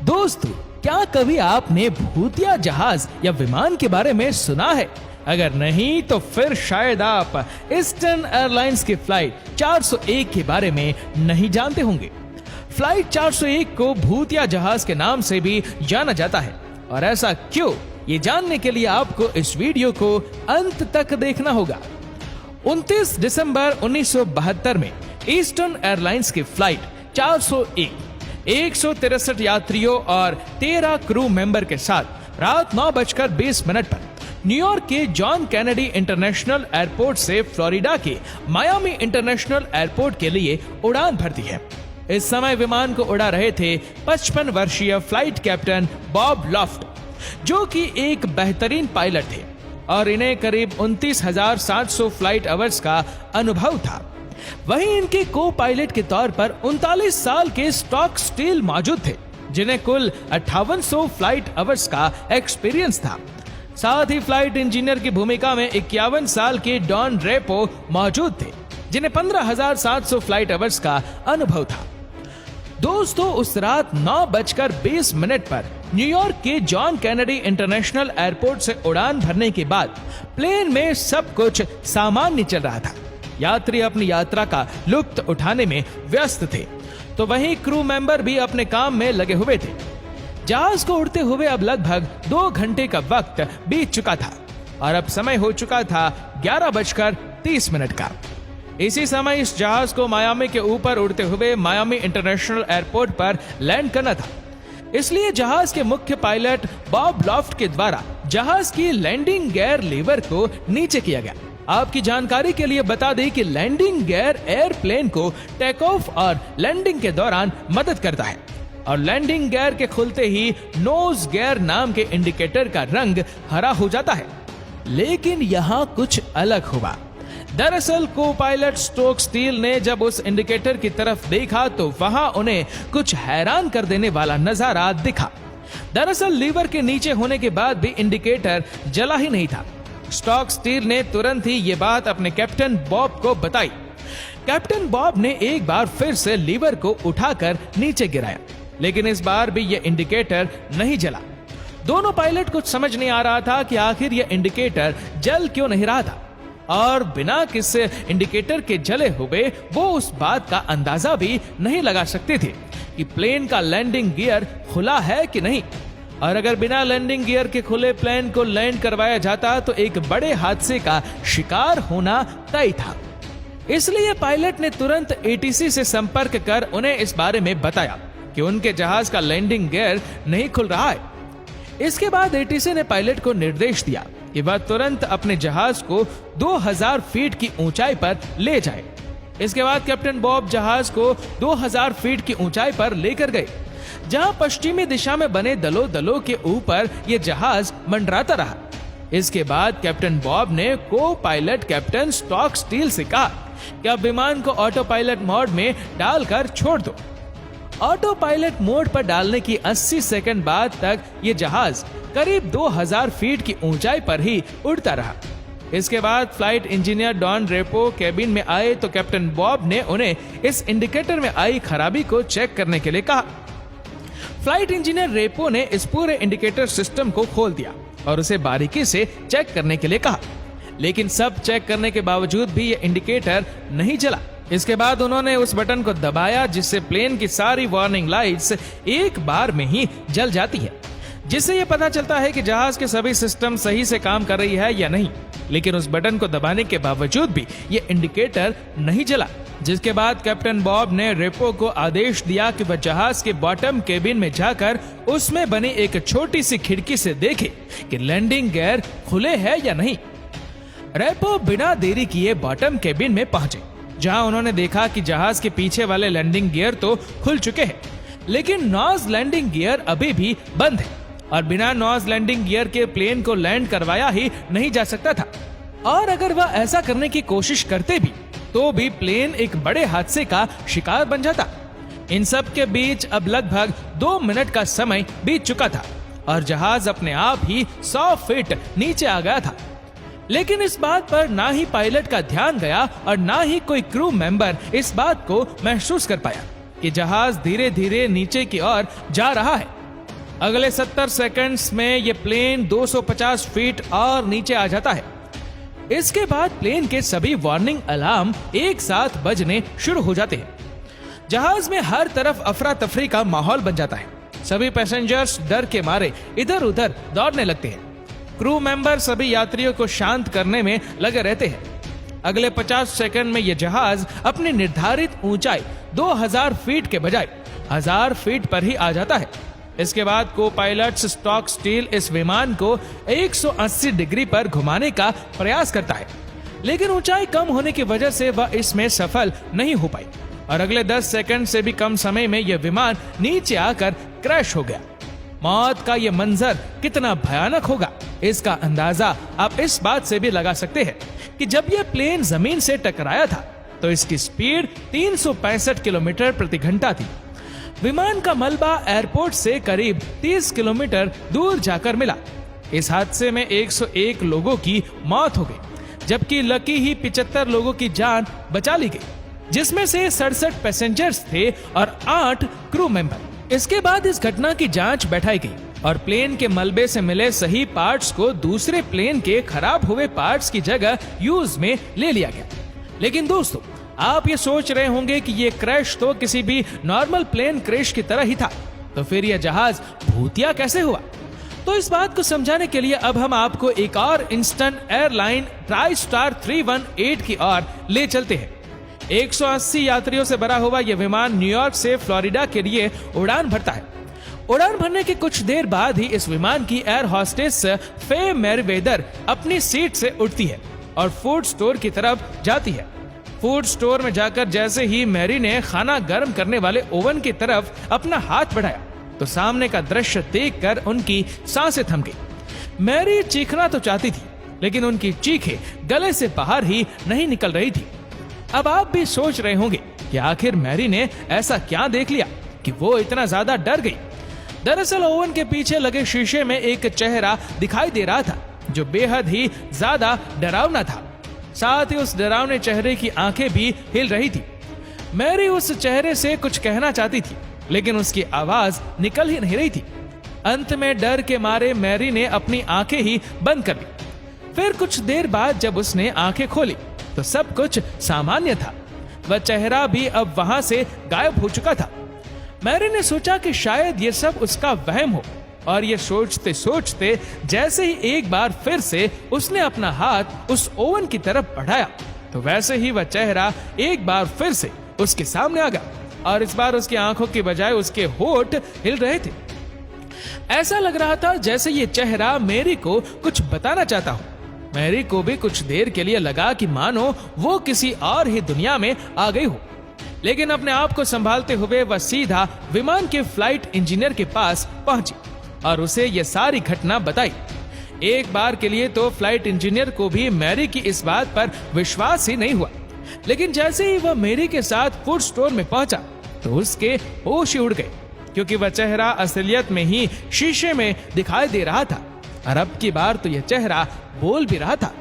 दोस्तों, क्या कभी आपने भूतिया जहाज या विमान के बारे में सुना है? अगर नहीं तो फिर शायद आप ईस्टर्न एयरलाइंस की फ्लाइट 401 के बारे में नहीं जानते होंगे। फ्लाइट 401 को भूतिया जहाज के नाम से भी जाना जाता है, और ऐसा क्यों, ये जानने के लिए आपको इस वीडियो को अंत तक देखना होगा। 29 दिसंबर 1972 में ईस्टर्न एयरलाइंस की फ्लाइट 401 163 यात्रियों और 13 क्रू मेंबर के साथ रात 9:20 पर न्यूयॉर्क के जॉन कैनेडी इंटरनेशनल एयरपोर्ट से फ्लोरिडा के मायामी इंटरनेशनल एयरपोर्ट के लिए उड़ान भरती है। इस समय विमान को उड़ा रहे थे 55 वर्षीय फ्लाइट कैप्टन बॉब लॉफ्ट, जो कि एक बेहतरीन पायलट थे और इन्हें करीब 29,700 फ्लाइट आवर्स का अनुभव था। वहीं इनके को पायलट के तौर पर 39 साल के स्टॉक स्टील मौजूद थे, जिन्हें कुल 5800 फ्लाइट आवर्स का एक्सपीरियंस था। साथ ही फ्लाइट इंजीनियर की भूमिका में 51 साल के डॉन रेपो मौजूद थे, जिन्हें 15,700 फ्लाइट आवर्स का अनुभव था। दोस्तों, उस रात 9:20 पर न्यूयॉर्क के जॉन कैनेडी इंटरनेशनल एयरपोर्ट से उड़ान भरने के बाद प्लेन में सब कुछ सामान्य चल रहा था। यात्री अपनी यात्रा का लुत्फ उठाने में व्यस्त थे, तो वहीं क्रू मेंबर भी अपने काम में लगे हुए थे। जहाज को उड़ते हुए अब लगभग 2 घंटे का वक्त बीत चुका था और अब समय हो चुका था 11:30 का। इसी समय इस जहाज को मायामी के ऊपर उड़ते हुए मायामी इंटरनेशनल एयरपोर्ट पर लैंड करना था। इसलिए जहाज के मुख्य पायलट बॉब लॉफ्ट के द्वारा जहाज की लैंडिंग गियर लीवर को नीचे किया गया। आपकी जानकारी के लिए बता दें कि लैंडिंग गियर एयरप्लेन को टेक ऑफ और लैंडिंग के दौरान मदद करता है, और लैंडिंग गियर के खुलते ही नोज गियर नाम के इंडिकेटर का रंग हरा हो जाता है। लेकिन यहाँ कुछ अलग हुआ। दरअसल को पायलट स्टोक स्टील ने जब उस इंडिकेटर की तरफ देखा तो वहां उन्हें कुछ हैरान कर देने वाला नजारा दिखा। दरअसल लीवर के नीचे होने के बाद भी इंडिकेटर जला ही नहीं था। स्टॉक स्टील ने तुरंत ही ये बात अपने कैप्टन बॉब को बताई। कैप्टन बॉब ने एक बार फिर से लीवर को उठाकर नीचे गिराया, लेकिन इस बार भी ये इंडिकेटर नहीं जला। दोनों पायलट को समझ नहीं आ रहा था कि आखिर ये इंडिकेटर जल क्यों नहीं रहा था, और बिना किसी इंडिकेटर के जले हुए वो उस बात का अंदाजा भी नहीं लगा सकते थे कि प्लेन का लैंडिंग गियर खुला है कि नहीं। और अगर बिना लैंडिंग गियर के खुले प्लेन को लैंड करवाया जाता तो एक बड़े हादसे का शिकार होना तय था। इसलिए पायलट ने तुरंत एटीसी से संपर्क कर उन्हें इस बारे में बताया कि उनके जहाज का लैंडिंग गियर नहीं खुल रहा है। इसके बाद एटीसी ने पायलट को निर्देश दिया कि वह तुरंत अपने जहाज को 2000 फीट की ऊंचाई पर ले जाए। इसके बाद कैप्टन बॉब जहाज को 2000 फीट की ऊंचाई पर लेकर गए, जहां पश्चिमी दिशा में बने दलों के ऊपर यह जहाज मंडराता रहा। इसके बाद कैप्टन बॉब ने को पायलट कैप्टन स्टॉक स्टील से कहा कि अब विमान को ऑटो पायलट मोड में डालकर छोड़ दो। ऑटो पायलट मोड पर डालने की 80 सेकंड बाद तक ये जहाज करीब 2000 फीट की ऊंचाई पर ही उड़ता रहा। इसके बाद flight engineer Don Repo cabin में आए तो कैप्टन बॉब ने उन्हें इस इंडिकेटर में आई खराबी को चेक करने के लिए कहा। फ्लाइट इंजीनियर रेपो ने इस पूरे इंडिकेटर सिस्टम को खोल दिया और उसे बारीकी से चेक करने के लिए कहा, लेकिन सब चेक करने के बावजूद भी यह इंडिकेटर नहीं जला। इसके बाद उन्होंने उस बटन को दबाया जिससे प्लेन की सारी वार्निंग लाइट्स एक बार में ही जल जाती है, जिससे यह पता चलता है कि जहाज के सभी सिस्टम सही से काम कर रही है या नहीं। लेकिन उस बटन को दबाने के बावजूद भी यह इंडिकेटर नहीं जला, जिसके बाद कैप्टन बॉब ने रेपो को आदेश दिया कि वह जहाज के बॉटम केबिन में जाकर उसमें बनी एक छोटी सी खिड़की से देखे कि लैंडिंग गियर खुले हैं या नहीं। रेपो बिना देरी किए बॉटम केबिन में पहुंचे, जहां उन्होंने देखा कि जहाज के पीछे वाले लैंडिंग गियर तो खुल चुके हैं, लेकिन नॉज लैंडिंग गियर अभी भी बंद है और बिना नॉज लैंडिंग गियर के प्लेन को लैंड करवाया ही नहीं जा सकता था। और अगर वह ऐसा करने की कोशिश करते भी तो भी प्लेन एक बड़े हादसे का शिकार बन जाता। इन सब के बीच अब लगभग 2 मिनट का समय बीत चुका था और जहाज अपने आप ही 100 फीट नीचे आ गया था। लेकिन इस बात पर ना ही पायलट का ध्यान गया और ना ही कोई क्रू मेंबर इस बात को महसूस कर पाया कि जहाज धीरे धीरे नीचे की ओर जा रहा है अगले 70 सेकंड्स में यह प्लेन 250 फीट और नीचे आ जाता है। इसके बाद प्लेन के सभी वार्निंग अलार्म एक साथ बजने शुरू हो जाते हैं। जहाज में हर तरफ अफरा तफरी का माहौल बन जाता है। सभी पैसेंजर्स डर के मारे इधर उधर दौड़ने लगते हैं। क्रू मेंबर सभी यात्रियों को शांत करने में लगे रहते हैं। अगले 50 सेकंड में यह जहाज अपनी निर्धारित ऊंचाई 2000 फीट के बजाय 1000 फीट पर ही आ जाता है। इसके बाद को पायलट्स स्टॉक स्टील इस विमान को 180 डिग्री पर घुमाने का प्रयास करता है, लेकिन ऊंचाई कम होने की वजह से वह इसमें सफल नहीं हो पाई और अगले 10 सेकंड से भी कम समय में यह विमान नीचे आकर क्रैश हो गया। मौत का यह मंजर कितना भयानक होगा, इसका अंदाजा आप इस बात से भी लगा सकते हैं कि जब यह प्लेन जमीन से टकराया था तो इसकी स्पीड 365 किलोमीटर प्रति घंटा थी। विमान का मलबा एयरपोर्ट से करीब 30 किलोमीटर दूर जाकर मिला। इस हादसे में 101 लोगों की मौत हो गई, जबकि लकी ही 75 लोगों की जान बचा ली गई, जिसमें से 67 पैसेंजर्स थे और 8 क्रू मेंबर। इसके बाद इस घटना की जांच बैठाई गई और प्लेन के मलबे से मिले सही पार्ट्स को दूसरे प्लेन के खराब हुए पार्ट्स की जगह यूज में ले लिया गया। लेकिन दोस्तों, आप ये सोच रहे होंगे कि ये क्रैश तो किसी भी नॉर्मल प्लेन क्रैश की तरह ही था, तो फिर यह जहाज भूतिया कैसे हुआ? तो इस बात को समझाने के लिए अब हम आपको एक और ईस्टर्न एयरलाइन ट्राई स्टार 318 की ओर ले चलते हैं। 180 यात्रियों से भरा हुआ यह विमान न्यूयॉर्क से फ्लोरिडा के लिए उड़ान भरता है। उड़ान भरने के कुछ देर बाद ही इस विमान की एयर होस्टेस फे मैरीवेदर अपनी सीट से उठती है और फूड स्टोर की तरफ जाती है। फूड स्टोर में जाकर जैसे ही मैरी ने खाना गर्म करने वाले ओवन की तरफ अपना हाथ बढ़ाया तो सामने का दृश्य देखकर उनकी सांसें थम गई। मैरी चीखना तो चाहती थी, लेकिन उनकी चीखें गले से बाहर ही नहीं निकल रही थी। अब आप भी सोच रहे होंगे कि आखिर मैरी ने ऐसा क्या देख लिया कि वो इतना ज्यादा डर गई। दरअसल ओवन के पीछे लगे शीशे में एक चेहरा दिखाई दे रहा था जो बेहद ही ज्यादा डरावना था। साथ ही उस डरावने चेहरे की आंखें भी हिल रही थी। मैरी उस चेहरे से कुछ कहना चाहती थी, लेकिन उसकी आवाज निकल ही नहीं रही थी। अंत में डर के मारे मैरी ने अपनी आंखें ही बंद कर ली। फिर कुछ देर बाद जब उसने आंखें खोली तो सब कुछ सामान्य था। वह चेहरा भी अब वहां से गायब हो चुका था। मैरी ने सोचा कि शायद ये सब उसका वहम हो, और ये सोचते सोचते जैसे ही एक बार फिर से उसने अपना हाथ उस ओवन की तरफ बढ़ाया तो वैसे ही वह चेहरा एक बार फिर से उसके सामने आ गया, और इस बार उसकी आंखों के बजाय उसके होंठ हिल रहे थे। ऐसा लग रहा था जैसे ये चेहरा मैरी को कुछ बताना चाहता हो। मैरी को भी कुछ देर के लिए लगा कि मानो वो किसी और ही दुनिया में आ गई हो, लेकिन अपने आप को संभालते हुए वह सीधा विमान के फ्लाइट इंजीनियर के पास पहुंची और उसे यह सारी घटना बताई। एक बार के लिए तो फ्लाइट इंजीनियर को भी मैरी की इस बात पर विश्वास ही नहीं हुआ, लेकिन जैसे ही वह मैरी के साथ फूड स्टोर में पहुंचा तो उसके होश ही उड़ गए, क्योंकि वह चेहरा असलियत में ही शीशे में दिखाई दे रहा था, और अब की बार तो यह चेहरा बोल भी रहा था।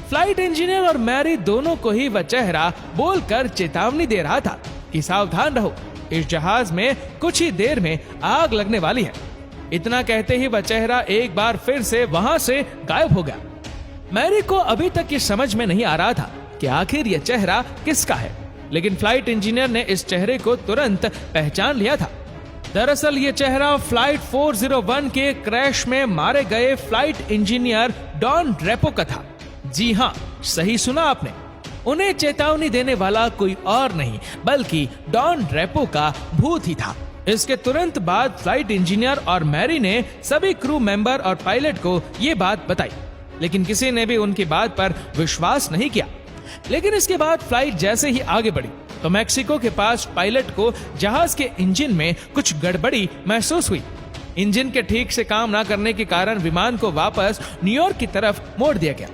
फ्लाइट इंजीनियर और मैरी दोनों को ही वह चेहरा बोलकर चेतावनी दे रहा था कि सावधान रहो, इस जहाज में कुछ ही देर में आग लगने वाली है। इतना कहते ही वह चेहरा एक बार फिर से वहां से गायब हो गया। मैरी को अभी तक ये समझ में नहीं आ रहा था कि आखिर यह चेहरा किसका है, लेकिन फ्लाइट इंजीनियर ने इस चेहरे को तुरंत पहचान लिया था। दरअसल ये चेहरा फ्लाइट 401 के क्रैश में मारे गए फ्लाइट इंजीनियर डॉन ड्रेपो का था। जी हाँ, सही सुना आपने। उन्हें चेतावनी देने वाला कोई और नहीं बल्कि डॉन ड्रेपो का भूत ही था। इसके तुरंत बाद फ्लाइट इंजीनियर और मैरी ने सभी क्रू मेंबर और पायलट को ये बात बताई, लेकिन किसी ने भी उनकी बात पर विश्वास नहीं किया। लेकिन इसके बाद फ्लाइट जैसे ही आगे बढ़ी तो मैक्सिको के पास पायलट को जहाज के इंजन में कुछ गड़बड़ी महसूस हुई। इंजन के ठीक से काम न करने के कारण विमान को वापस न्यूयॉर्क की तरफ मोड़ दिया गया।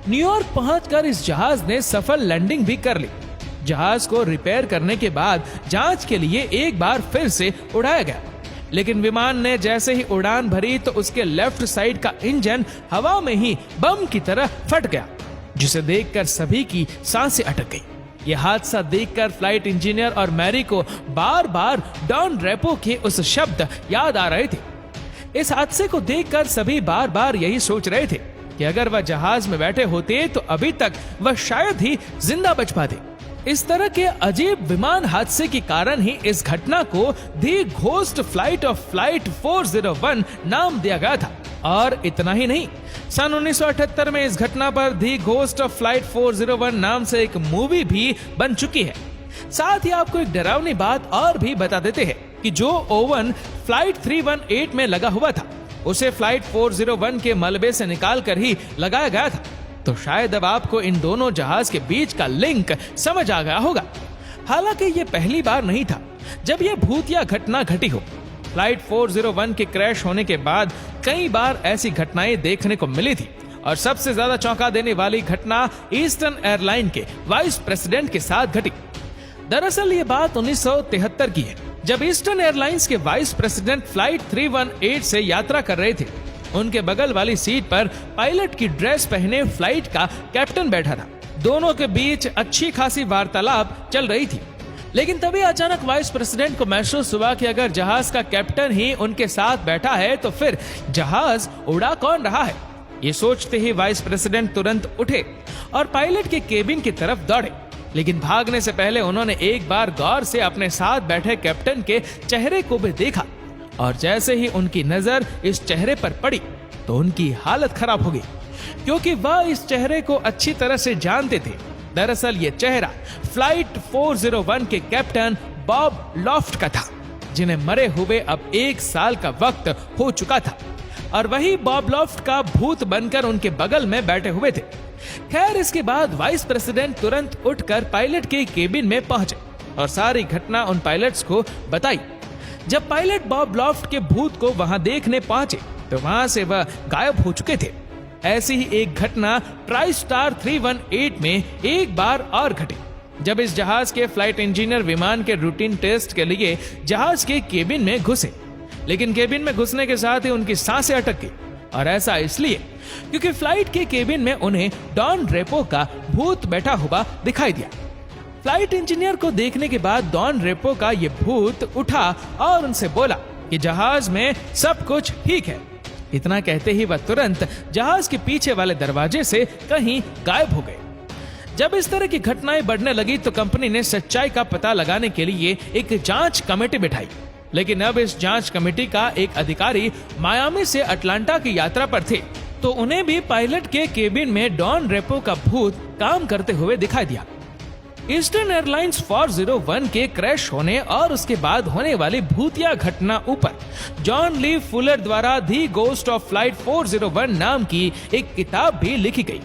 न्यूयॉर्क पहुंचकर इस जहाज ने सफल लैंडिंग भी कर ली। जहाज को रिपेयर करने के बाद जांच के लिए एक बार फिर से उड़ाया गया, लेकिन विमान ने जैसे ही उड़ान भरी तो उसके लेफ्ट साइड का इंजन हवा में ही बम की तरह फट गया, जिसे देखकर सभी की सांसें अटक गई। ये हादसा देखकर फ्लाइट इंजीनियर और मैरी को बार बार डॉन रेपो के उस शब्द याद आ रहे थे। इस हादसे को देखकर सभी बार बार यही सोच रहे थे कि अगर वह जहाज में बैठे होते तो अभी तक वह शायद ही जिंदा बच पाते। इस तरह के अजीब विमान हादसे के कारण ही इस घटना को दी घोस्ट फ्लाइट ऑफ फ्लाइट 401 नाम दिया गया था। और इतना ही नहीं, सन 1978 में इस घटना पर दी घोस्ट ऑफ फ्लाइट 401 नाम से एक मूवी भी बन चुकी है। साथ ही आपको एक डरावनी बात और भी बता देते हैं कि जो ओवन फ्लाइट 318 में लगा हुआ था उसे फ्लाइट 401 के मलबे से निकाल कर ही लगाया गया था। तो शायद अब आपको इन दोनों जहाज के बीच का लिंक समझ आ गया होगा। हालांकि ये पहली बार नहीं था जब यह भूतिया घटना घटी हो। फ्लाइट 401 के क्रैश होने के बाद कई बार ऐसी घटनाएं देखने को मिली थी और सबसे ज्यादा चौंका देने वाली घटना ईस्टर्न एयरलाइन के वाइस प्रेसिडेंट के साथ घटी। दरअसल ये बात 1973 की है, जब ईस्टर्न एयरलाइंस के वाइस प्रेसिडेंट फ्लाइट 318 से यात्रा कर रहे थे। उनके बगल वाली सीट पर पायलट की ड्रेस पहने फ्लाइट का कैप्टन बैठा था। दोनों के बीच अच्छी खासी वार्तालाप चल रही थी, लेकिन तभी अचानक वाइस प्रेसिडेंट को महसूस हुआ कि अगर जहाज का कैप्टन ही उनके साथ बैठा है तो फिर जहाज उड़ा कौन रहा है। ये सोचते ही वाइस प्रेसिडेंट तुरंत उठे और पायलट के केबिन की तरफ दौड़े, लेकिन भागने से पहले उन्होंने एक बार गौर से अपने साथ बैठे कैप्टन के चेहरे को भी देखा और जैसे ही उनकी नजर इस चेहरे पर पड़ी तो उनकी हालत खराब हो गई, क्योंकि वह इस चेहरे को अच्छी तरह से जानते थे। दरअसल ये चेहरा फ्लाइट 401 के कैप्टन बॉब लॉफ्ट का था, जिन्हें मरे हुए अब 1 साल का वक्त हो चुका था और वही बॉब लॉफ्ट का भूत बनकर उनके बगल में बैठे हुए थे। खैर, इसके बाद वाइस प्रेसिडेंट तुरंत उठकर पायलट के केबिन में पहुंचे और सारी घटना उन पायलट्स को बताई। जब पायलट बॉब लॉफ्ट के भूत को वहां देखने पहुंचे तो वहां से वह गायब हो चुके थे। ऐसी ही एक घटना ट्राई स्टार 318 में एक बार और घटी, जब इस जहाज के फ्लाइट इंजीनियर विमान के रूटीन टेस्ट के लिए जहाज के केबिन में घुसे, लेकिन केबिन में घुसने के साथ ही उनकी सांसें अटक गई। और ऐसा इसलिए क्योंकि फ्लाइट के केबिन में उन्हें डॉन रेपो का भूत बैठा हुआ दिखाई दिया। फ्लाइट इंजीनियर को देखने के बाद डॉन रेपो का ये भूत उठा और उनसे बोला कि जहाज में सब कुछ ठीक है। इतना कहते ही वह तुरंत जहाज के पीछे वाले दरवाजे से कहीं गायब हो गए। जब इस तरह की घटनाएं बढ़ने लगी तो कंपनी ने सच्चाई का पता लगाने के लिए एक जांच कमेटी बिठाई, लेकिन अब इस जांच कमेटी का एक अधिकारी मायामी से अटलांटा की यात्रा पर थे, तो उन्हें भी पायलट के केबिन में डॉन रेपो का भूत काम करते हुए दिखाई दिया। ईस्टर्न एयरलाइंस 401 के क्रैश होने और उसके बाद होने वाली भूतिया घटना ऊपर जॉन ली फुलर द्वारा दी घोस्ट ऑफ फ्लाइट 401 नाम की एक किताब भी लिखी गई।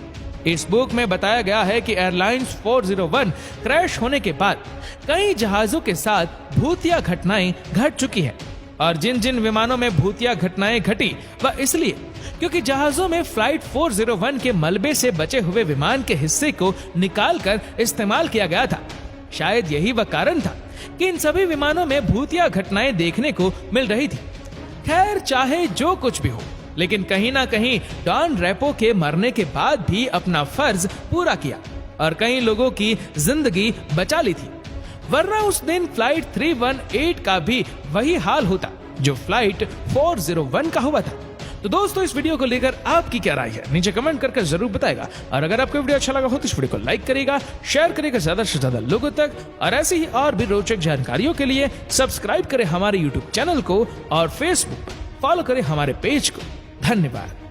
इस बुक में बताया गया है कि एयरलाइंस 401 क्रैश होने के बाद कई जहाजों के साथ भूतिया घटनाएं घट चुकी है, और जिन जिन विमानों में भूतिया घटनाएं घटी वह इसलिए क्योंकि जहाजों में फ्लाइट 401 के मलबे से बचे हुए विमान के हिस्से को निकालकर इस्तेमाल किया गया था। शायद यही वह कारण था कि इन सभी विमानों में भूतिया घटनाएं देखने को मिल रही थी। खैर, चाहे जो कुछ भी हो, लेकिन कहीं ना कहीं डॉन रेपो के मरने के बाद भी अपना फर्ज पूरा किया और कई लोगों की जिंदगी बचा ली थी, वरना उस दिन फ्लाइट 318 का भी वही हाल होता जो फ्लाइट 401 का हुआ था। तो दोस्तों, इस वीडियो को लेकर आपकी क्या राय है नीचे कमेंट करके जरूर बताएगा, और अगर आपको वीडियो अच्छा लगा हो तो इस वीडियो को लाइक करेगा, शेयर करेगा ज्यादा से ज्यादा लोगों तक, और ऐसी ही और भी रोचक जानकारियों के लिए सब्सक्राइब करें हमारे यूट्यूब चैनल को और फेसबुक पर फॉलो करें हमारे पेज को। धन्यवाद।